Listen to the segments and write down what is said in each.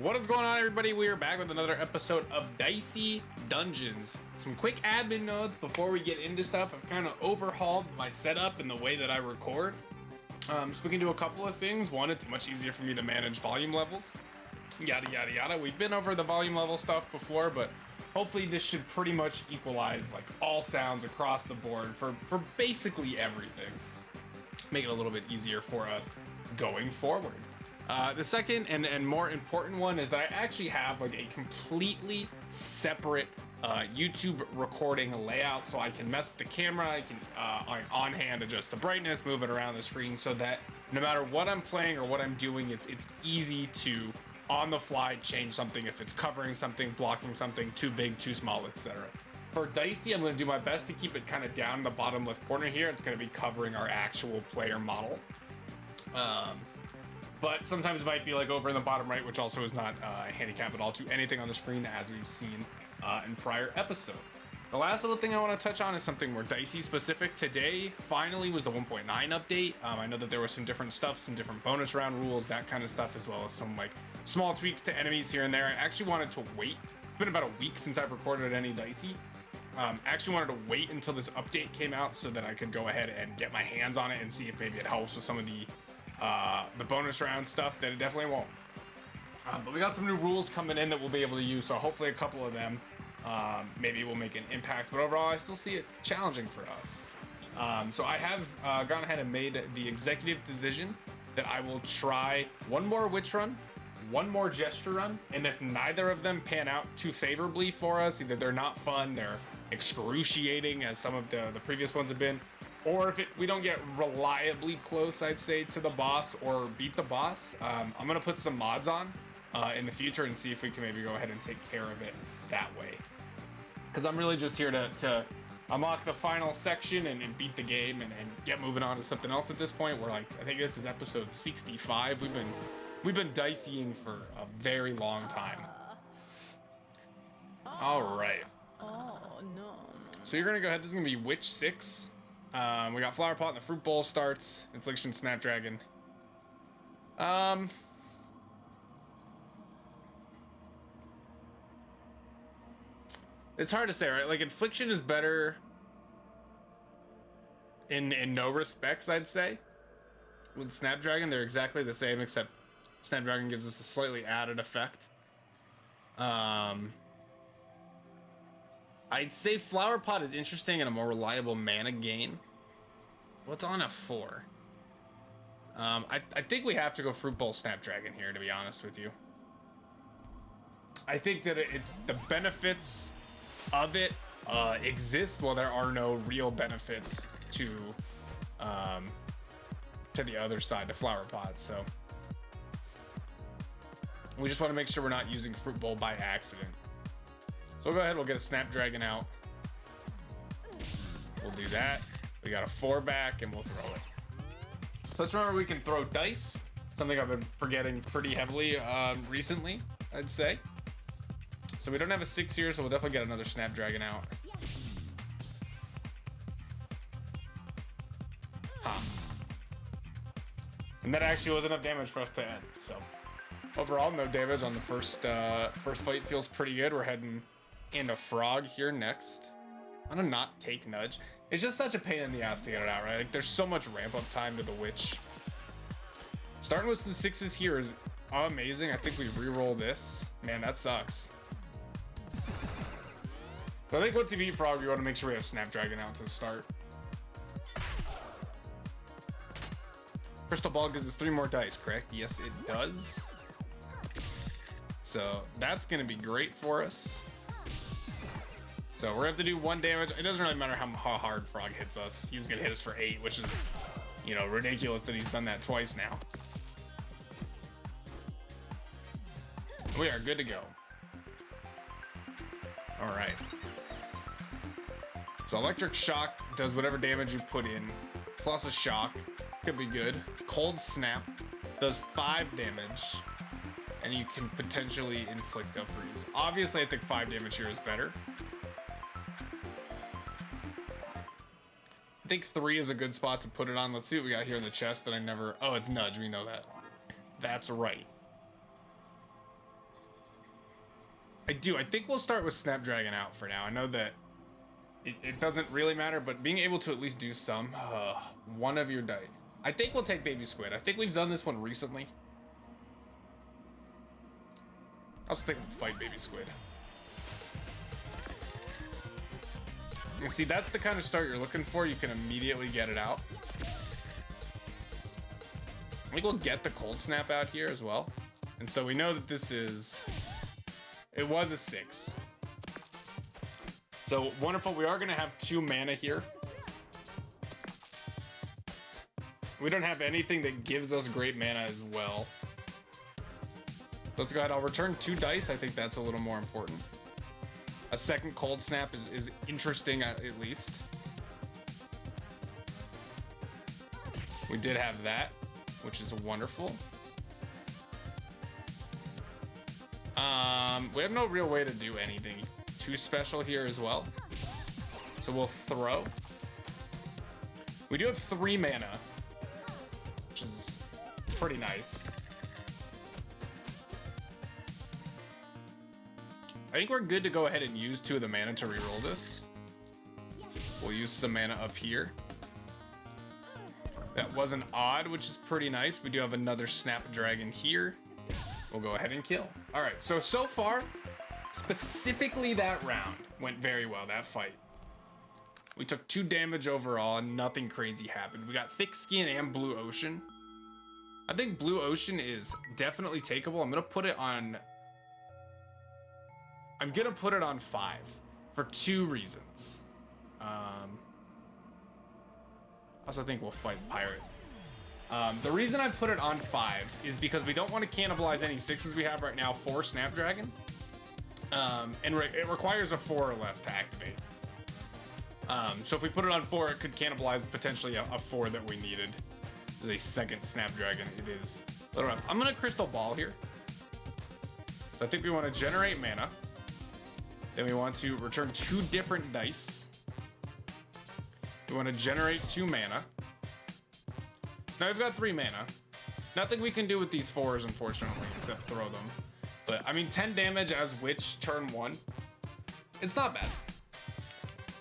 What is going on, everybody? We are back with another episode of Dicey Dungeons. Some quick admin notes before we get into stuff. I've kind of overhauled my setup and the way that I record. So we can do a couple of things. One, it's much easier for me to manage volume levels. Yada, yada, yada. We've been over the volume level stuff before, but hopefully this should pretty much equalize like all sounds across the board for basically everything. Make it a little bit easier for us going forward. The second and more important one is that I actually have like a completely separate YouTube recording layout, so I can mess with the camera. I can on hand adjust the brightness, move it around the screen, so that no matter what I'm playing or what I'm doing, it's easy to on the fly change something if it's covering something, blocking something, too big, too small, etc. For Dicey, I'm going to do my best to keep it kind of down in the bottom left corner here. It's going to be covering our actual player model. But sometimes it might be like over in the bottom right, which also is not a handicap at all to anything on the screen, as we've seen in prior episodes. The last little thing I want to touch on is something more Dicey specific. Today finally was the 1.9 update. I know that there was some different stuff, some different bonus round rules, that kind of stuff, as well as some like small tweaks to enemies here and there. I actually wanted to wait. It's been about a week since I've recorded any Dicey. Actually wanted to wait until this update came out so that I could go ahead and get my hands on it and see if maybe it helps with some of the bonus round stuff. That it definitely won't. But we got some new rules coming in that we'll be able to use, so hopefully a couple of them maybe will make an impact. But overall, I still see it challenging for us. So I have gone ahead and made the executive decision that I will try one more witch run, one more gesture run, and if neither of them pan out too favorably for us, either they're not fun, they're excruciating as some of the previous ones have been, or if we don't get reliably close, I'd say, to the boss or beat the boss, I'm gonna put some mods on in the future and see if we can maybe go ahead and take care of it that way. Because I'm really just here to unlock the final section and beat the game and get moving on to something else at this point. We're like, I think this is episode 65. We've been diceying for a very long time. All right. Oh no. So you're gonna go ahead. This is gonna be Witch 6. We got Flower Pot and the Fruit Bowl starts. Infliction Snapdragon. It's hard to say, right? Like, Infliction is better in no respects, I'd say. With Snapdragon, they're exactly the same, except Snapdragon gives us a slightly added effect. I'd say Flower Pot is interesting and a more reliable mana gain. What's on a 4? I think we have to go Fruit Bowl Snapdragon here, to be honest with you. I think that it's the benefits of it exist while there are no real benefits to the other side, to Flower Pot. So we just want to make sure we're not using Fruit Bowl by accident. So we'll go ahead, we'll get a Snapdragon out. We'll do that. We got a 4 back and we'll throw it. So let's remember we can throw dice. Something I've been forgetting pretty heavily recently, I'd say. So we don't have a 6 here, so we'll definitely get another Snapdragon out. Huh. And that actually was enough damage for us to end, so. Overall, no damage on the first fight. Feels pretty good. We're heading into Frog here next. I'm gonna not take Nudge. It's just such a pain in the ass to get it out, right? Like, there's so much ramp up time to the Witch. Starting with some 6s here is amazing. I think we re-roll this. Man, that sucks. So I think once you beat Frog, we want to make sure we have Snapdragon out to start. Crystal Ball gives us 3 more dice, correct? Yes, it does. So that's going to be great for us. So we're going to have to do 1 damage. It doesn't really matter how hard Frog hits us. He's going to hit us for 8, which is, you know, ridiculous that he's done that twice now. We are good to go. All right. So Electric Shock does whatever damage you put in, plus a shock. Could be good. Cold Snap does 5 damage, and you can potentially inflict a freeze. Obviously, I think 5 damage here is better. I think 3 is a good spot to put it on. Let's see what we got here in the chest that I never... Oh, it's Nudge. We know that. That's right. I do. I think we'll start with Snapdragon out for now. I know that it doesn't really matter, but being able to at least do some. One of your dice. I think we'll take Baby Squid. I think we've done this one recently. I also think we'll fight Baby Squid. And see, that's the kind of start you're looking for. You can immediately get it out. I think we'll get the Cold Snap out here as well. And so we know that this is... It was a 6. So wonderful. We are going to have 2 mana here. We don't have anything that gives us great mana as well. Let's go ahead. I'll return 2 dice. I think that's a little more important. A second Cold Snap is interesting at least. We did have that, which is wonderful. We have no real way to do anything too special here as well. So we'll throw. We do have 3 mana, which is pretty nice. I think we're good to go ahead and use 2 of the mana to reroll this. We'll use some mana up here. That wasn't odd, which is pretty nice. We do have another Snapdragon here. We'll go ahead and kill. All right, so far, specifically that round went very well, that fight. We took 2 damage overall and nothing crazy happened. We got Thick Skin and Blue Ocean. I think Blue Ocean is definitely takeable. I'm gonna put it on 5 for 2 reasons. I also think we'll fight Pirate. The reason I put it on 5 is because we don't want to cannibalize any 6s we have right now for Snapdragon. And it requires a 4 or less to activate. So if we put it on 4, it could cannibalize potentially a 4 that we needed. There's a second Snapdragon. It is a little rough. I'm gonna Crystal Ball here. So I think we want to generate mana. Then we want to return 2 different dice. We want to generate 2 mana. So now we've got 3 mana. Nothing we can do with these 4s, unfortunately, except throw them. But, I mean, 10 damage as Witch turn 1. It's not bad.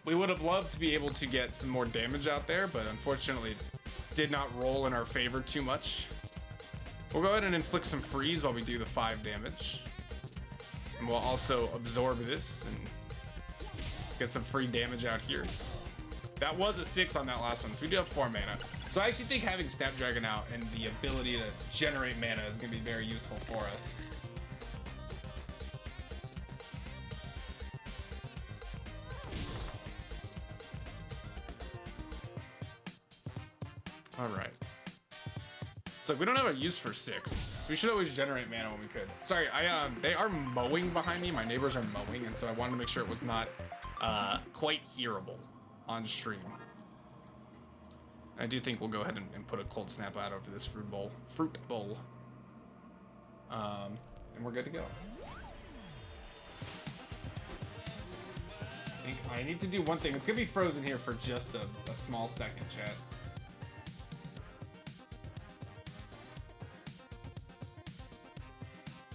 We would have loved to be able to get some more damage out there, but unfortunately, it did not roll in our favor too much. We'll go ahead and inflict some freeze while we do the 5 damage. And we'll also absorb this and get some free damage out here. That was a 6 on that last one, so we do have 4 mana. So I actually think having Snapdragon out and the ability to generate mana is going to be very useful for us. All right. So we don't have a use for 6. So we should always generate mana when we could. Sorry, they are mowing behind me. My neighbors are mowing, and so I wanted to make sure it was not quite hearable on stream. I do think we'll go ahead and put a Cold Snap out over this fruit bowl. And we're good to go. I think I need to do one thing. It's gonna be frozen here for just a small second, chat.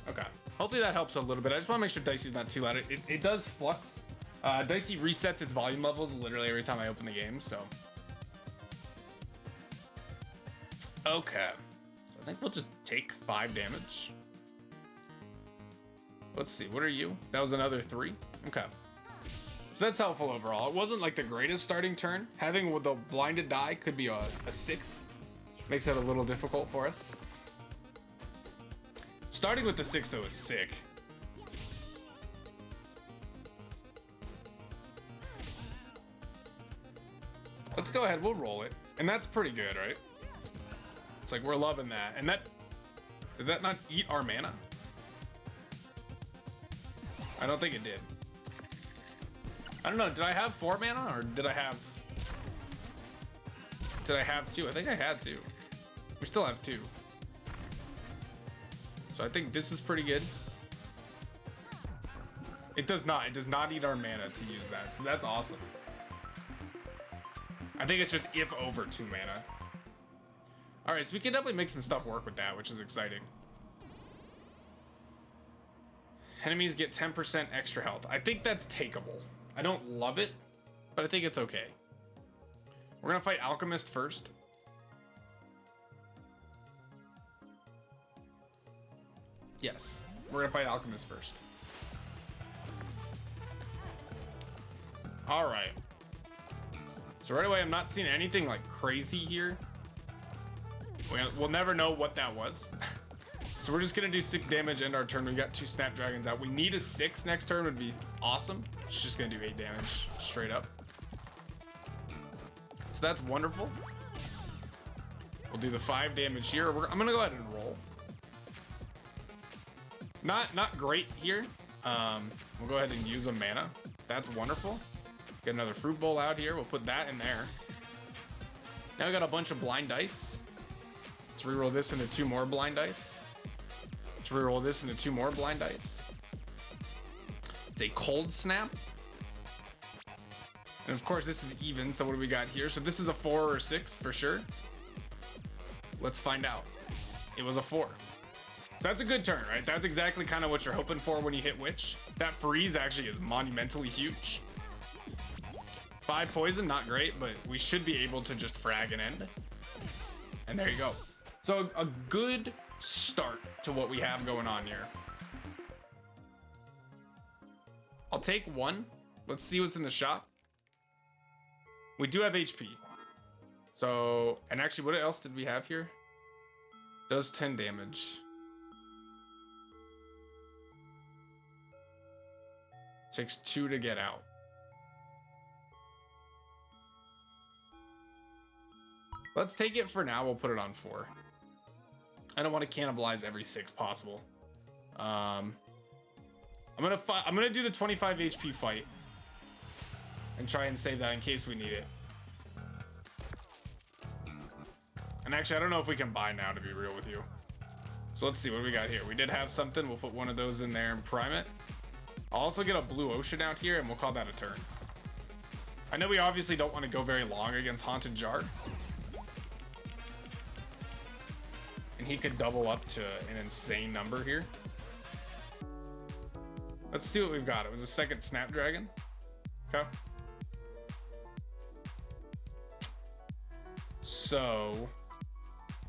Okay. Hopefully that helps a little bit. I just want to make sure Dicey's not too loud. It does flux. Dicey resets its volume levels literally every time I open the game, so. Okay. So I think we'll just take 5 damage. Let's see, what are you? That was another 3? Okay. So that's helpful overall. It wasn't like the greatest starting turn. Having with the blinded die could be a 6. Makes it a little difficult for us. Starting with the 6 though is sick. Let's go ahead, we'll roll it. And that's pretty good, right? It's like we're loving that. And did that not eat our mana? I don't think it did. I don't know, did I have 4 mana or did I have 2? I think I had 2. We still have 2. So I think this is pretty good. It does not eat our mana to use that, so that's awesome. I think it's just if over 2 mana. All right, so we can definitely make some stuff work with that, which is exciting. Enemies get 10% extra health. I think that's takeable. I don't love it, but I think it's okay. We're gonna fight Alchemist first. Yes, we're gonna fight Alchemist first. All right. So right away, I'm not seeing anything like crazy here. We'll never know what that was. So we're just gonna do 6 damage, end our turn. We've got 2 Snapdragons out. We need a 6 next turn, would be awesome. It's just gonna do 8 damage straight up. So that's wonderful. We'll do the 5 damage here. I'm gonna go ahead and roll. Not great here. We'll go ahead and use a mana. That's wonderful. Get another fruit bowl out here. We'll put that in there. Now we got a bunch of blind dice. Let's reroll this into 2 more blind dice. Let's reroll this into 2 more blind dice. It's a cold snap. And of course this is even, so what do we got here? So this is a 4 or a 6 for sure. Let's find out. It was a 4. So that's a good turn, right? That's exactly kind of what you're hoping for when you hit Witch. That freeze actually is monumentally huge. 5 poison, not great, but we should be able to just frag an end. And there you go. So a good start to what we have going on here. I'll take 1. Let's see what's in the shop. We do have HP. So, and actually, what else did we have here? Does 10 damage. Takes 2 to get out. Let's take it for now. We'll put it on 4. I don't want to cannibalize every 6 possible. I'm gonna do the 25 HP fight and try and save that in case we need it. And actually, I don't know if we can buy now, to be real with you. So let's see what we got here. We did have something. We'll put one of those in there and prime it. I'll also get a blue ocean out here, and we'll call that a turn. I know we obviously don't want to go very long against Haunted Jar. And he could double up to an insane number here. Let's see what we've got. It was a 2nd Snapdragon. Okay. So,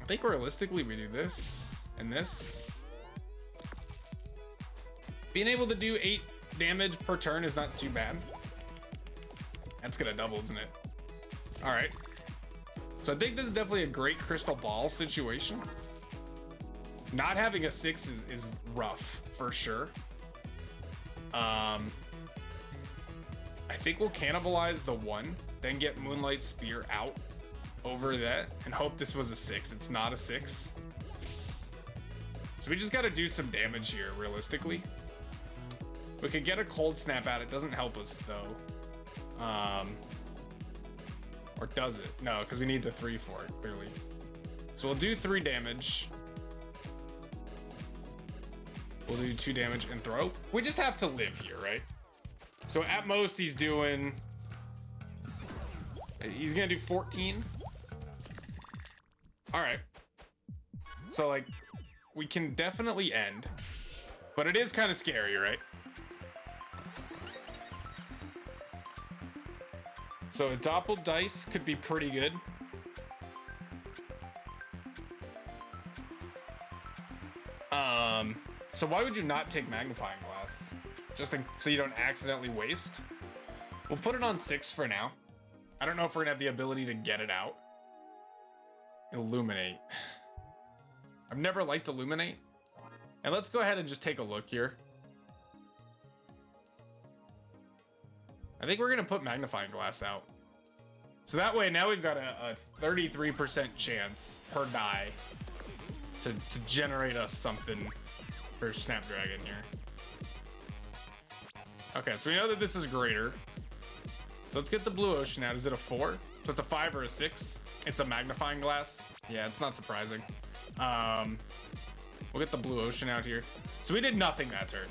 I think realistically we do this and this. Being able to do 8 damage per turn is not too bad. That's gonna double, isn't it? All right. So I think this is definitely a great crystal ball situation. Not having a 6 is rough for sure. I think we'll cannibalize the 1, then get Moonlight Spear out over that and hope this was a 6. It's not a 6. So we just got to do some damage here, realistically. We could get a cold snap out. It doesn't help us though. Or does it? No, because we need the 3 for it, clearly. So we'll do 3 damage. We'll do 2 damage and throw. We just have to live here, right? So at most he's gonna do 14. All right. So like, we can definitely end, but it is kind of scary, right? So a doppel dice could be pretty good. So why would you not take magnifying glass? So you don't accidentally waste? We'll put it on 6 for now. I don't know if we're gonna have the ability to get it out. Illuminate. I've never liked Illuminate. And let's go ahead and just take a look here. I think we're gonna put magnifying glass out. So that way now we've got a 33% chance per die to generate us something for Snapdragon here. Okay, so we know that this is greater. So let's get the blue ocean out. Is it a 4? So it's a 5 or a 6. It's a magnifying glass. Yeah, it's not surprising. We'll get the blue ocean out here. So we did nothing that turn.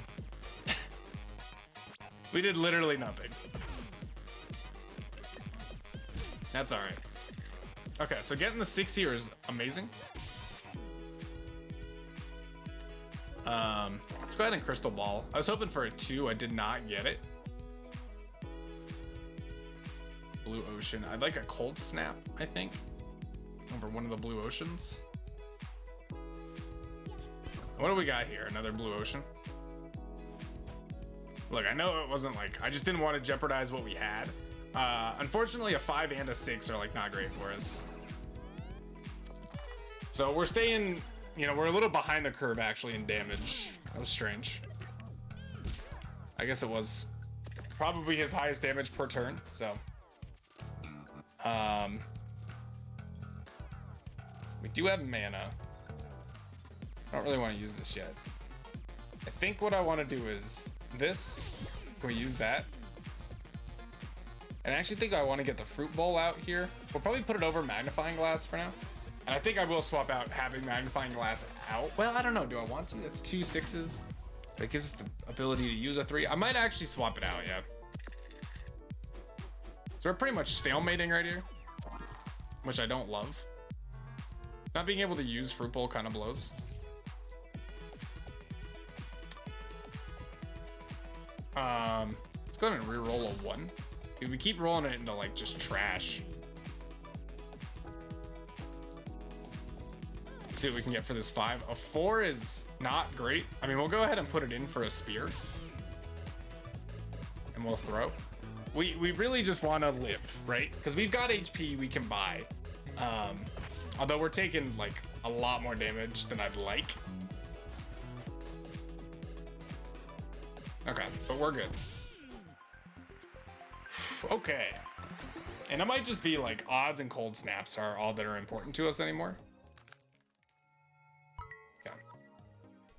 We did literally nothing. That's all right. Okay, so getting the 6 here is amazing. Let's go ahead and crystal ball. I was hoping for a 2. I did not get it. Blue ocean. I'd like a cold snap, I think, over one of the blue oceans. What do we got here? Another blue ocean. Look, I know it wasn't like, I just didn't want to jeopardize what we had. Unfortunately, a 5 and a 6 are like not great for us. So we're staying, you know, we're a little behind the curve actually in damage. That was strange. I guess it was probably his highest damage per turn, so. We do have mana. I don't really want to use this yet. I think what I want to do is this. Can we use that? And I actually think I want to get the fruit bowl out here. We'll probably put it over magnifying glass for now. And I think I will swap out having magnifying glass out. Well, I don't know. Do I want to? That's 2 6s. That gives us the ability to use a 3. I might actually swap it out, yeah. So we're pretty much stalemating right here, which I don't love. Not being able to use fruit bowl kind of blows. Let's go ahead and re-roll a 1. Dude, we keep rolling it into like just trash. Let's see what we can get for this 5. A 4 is not great. I mean, we'll go ahead and put it in for a spear. And we'll throw. We really just want to live, right? Because we've got HP we can buy. Although we're taking like a lot more damage than I'd like. Okay, but we're good. Okay. And it might just be like odds and cold snaps are all that are important to us anymore. Okay.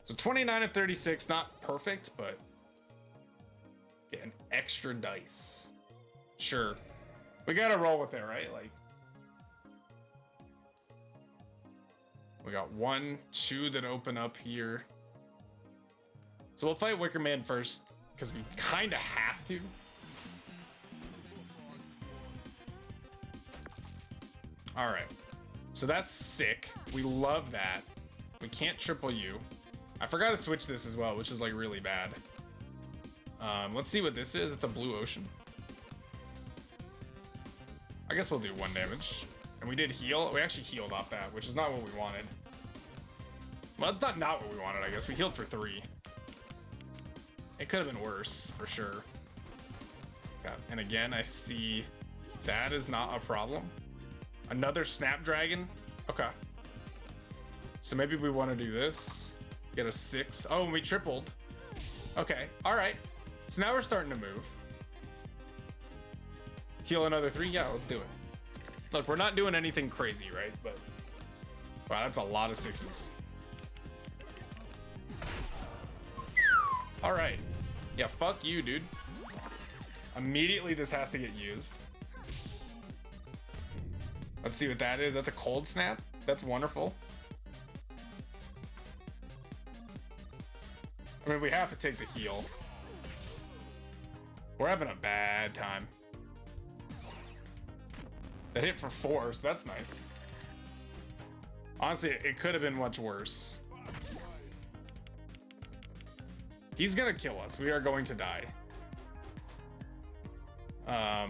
So 29 of 36, not perfect, but get an extra dice. Sure. We gotta roll with it, right? Like, we got 1, 2 that open up here. So we'll fight Wicker Man first, because we kind of have to. All right. So that's sick. We love that. We can't triple you. I forgot to switch this as well, which is like really bad. Let's see what this is. It's a blue ocean. I guess we'll do 1 damage. And we did heal. We actually healed off that, which is not what we wanted. Well, it's not what we wanted, I guess. We healed for 3. It could have been worse, for sure. And again, I see that is not a problem. Another Snapdragon. Okay. So maybe we want to do this. Get a 6. Oh, and we tripled. Okay. All right. So now we're starting to move. Heal another 3. Yeah, let's do it. Look, we're not doing anything crazy, right? But wow, that's a lot of 6s. All right. Yeah, fuck you, dude. Immediately this has to get used. Let's see what that is. That's a cold snap. That's wonderful. I mean, we have to take the heal. We're having a bad time. That hit for 4, so that's nice. Honestly, it could have been much worse. He's gonna kill us. We are going to die. I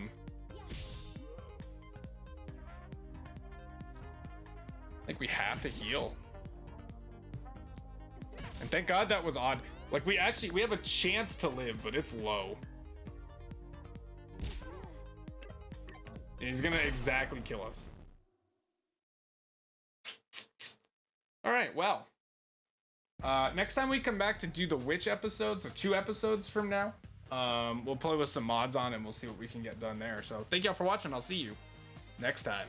think we have to heal. And thank God that was odd. Like, we have a chance to live, but it's low. And he's gonna exactly kill us. All right, well. Next time we come back to do the witch episode, so 2 episodes from now, we'll play with some mods on and we'll see what we can get done there. So thank y'all for watching. I'll see you next time.